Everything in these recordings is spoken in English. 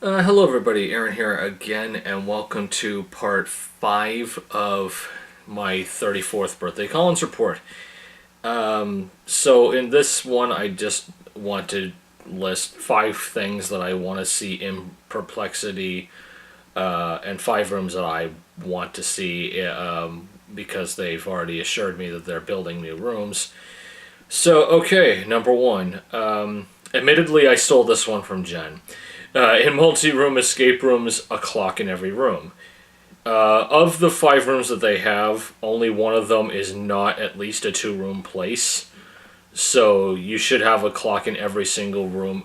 Hello, everybody. Aaron here again, and welcome to part 5 of my 34th birthday Collins report. So, in this one, I just want to list 5 things that I want to see in Perplexity and 5 rooms that I want to see because they've already assured me that they're building new rooms. So, okay, number 1. Admittedly, I stole this one from Jen. In multi-room escape rooms, a clock in every room. Of the 5 rooms that they have, only one of them is not at least a 2-room place. So you should have a clock in every single room.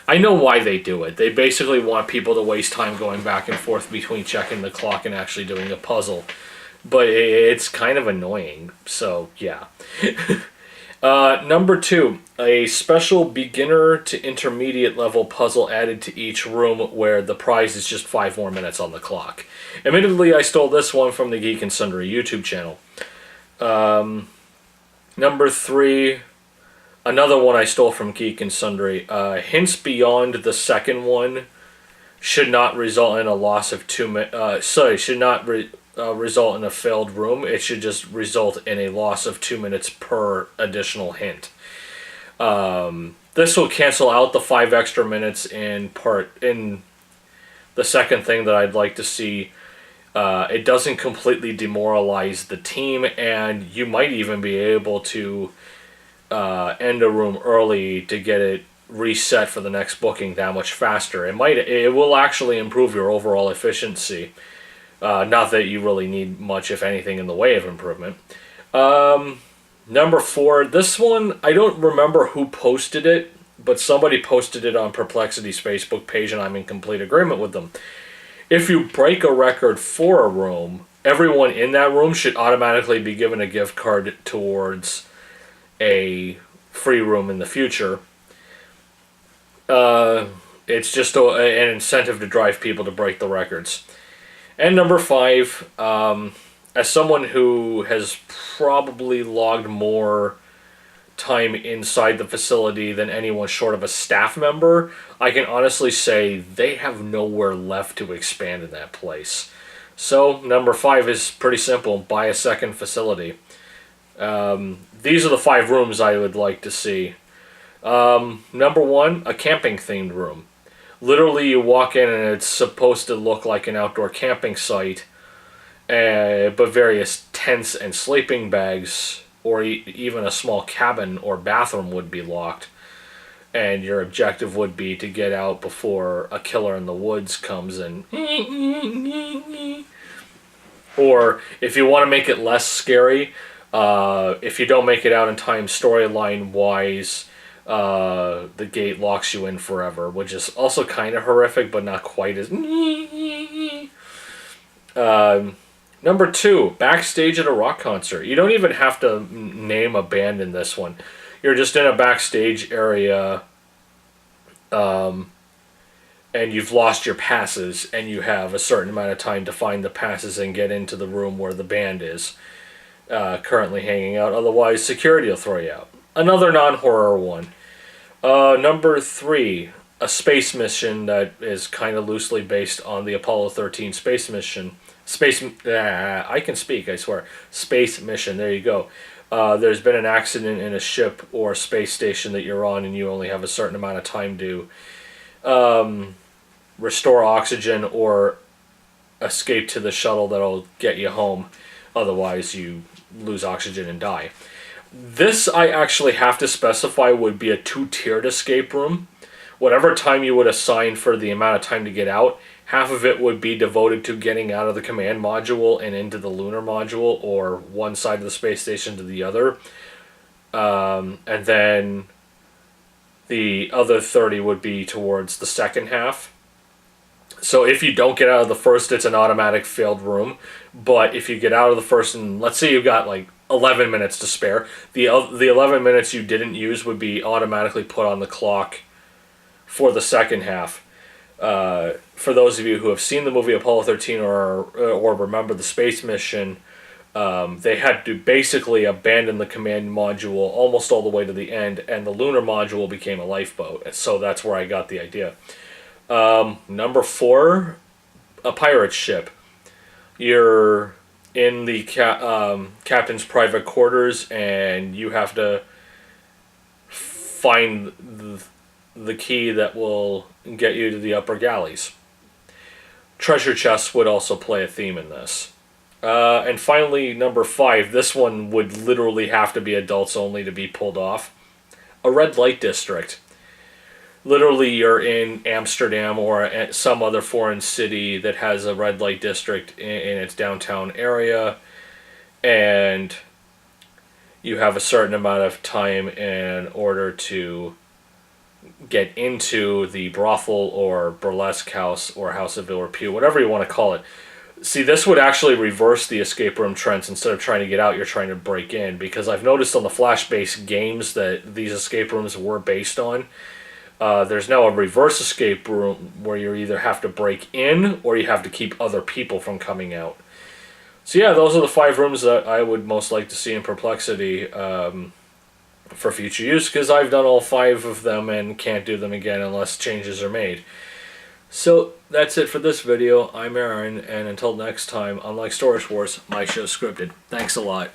I know why they do it. They basically want people to waste time going back and forth between checking the clock and actually doing a puzzle. But it's kind of annoying. So, yeah. Number 2, a special beginner to intermediate level puzzle added to each room where the prize is just 5 more minutes on the clock. Admittedly, I stole this one from the Geek and Sundry YouTube channel. Number 3, another one I stole from Geek and Sundry. Hints beyond the second one should not result in a loss of 2 minutes. Should not result in a failed room. It should just result in a loss of 2 minutes per additional hint. This will cancel out the 5 extra minutes in the second thing that I'd like to see. It doesn't completely demoralize the team, and you might even be able to end a room early to get it reset for the next booking that much faster. It will actually improve your overall efficiency. Not that you really need much, if anything, in the way of improvement. Number 4, this one, I don't remember who posted it, but somebody posted it on Perplexity's Facebook page, and I'm in complete agreement with them. If you break a record for a room, everyone in that room should automatically be given a gift card towards a free room in the future. It's just an incentive to drive people to break the records. And number 5, as someone who has probably logged more time inside the facility than anyone short of a staff member, I can honestly say they have nowhere left to expand in that place. So, number 5 is pretty simple. Buy a second facility. These are the 5 rooms I would like to see. Number 1, a camping-themed room. Literally, you walk in and it's supposed to look like an outdoor camping site, but various tents and sleeping bags, or even a small cabin or bathroom would be locked, and your objective would be to get out before a killer in the woods comes and... Or, if you want to make it less scary, if you don't make it out in time storyline-wise... the gate locks you in forever, which is also kind of horrific, but not quite as... Number 2, backstage at a rock concert. You don't even have to name a band in this one. You're just in a backstage area, and you've lost your passes, and you have a certain amount of time to find the passes and get into the room where the band is currently hanging out. Otherwise, security will throw you out. Another non-horror one. Number 3, a space mission that is kind of loosely based on the Apollo 13 space mission. I can speak, I swear. Space mission, there you go. There's been an accident in a ship or space station that you're on, and you only have a certain amount of time to restore oxygen or escape to the shuttle that'll get you home. Otherwise, you lose oxygen and die. This, I actually have to specify, would be a 2-tiered escape room. Whatever time you would assign for the amount of time to get out, half of it would be devoted to getting out of the command module and into the lunar module, or one side of the space station to the other. And then the other 30 would be towards the second half. So if you don't get out of the first, it's an automatic failed room. But if you get out of the first, and let's say you've got like 11 minutes to spare, the 11 minutes you didn't use would be automatically put on the clock for the second half. For those of you who have seen the movie Apollo 13 or remember the space mission, they had to basically abandon the command module almost all the way to the end, and the lunar module became a lifeboat. So that's where I got the idea. Number 4, a pirate ship. You're in the captain's private quarters, and you have to find the key that will get you to the upper galleys. Treasure chests would also play a theme in this. And finally, number 5, this one would literally have to be adults only to be pulled off. A red light district. Literally, you're in Amsterdam or some other foreign city that has a red light district in its downtown area, and you have a certain amount of time in order to get into the brothel or burlesque house or house of ill repute, whatever you want to call it. See, this would actually reverse the escape room trends. Instead of trying to get out, you're trying to break in, because I've noticed on the Flash-based games that these escape rooms were based on, there's now a reverse escape room where you either have to break in or you have to keep other people from coming out. So yeah, those are the 5 rooms that I would most like to see in Perplexity for future use, because I've done all 5 of them and can't do them again unless changes are made. So that's it for this video. I'm Aaron, and until next time, unlike Storage Wars, my show's scripted. Thanks a lot.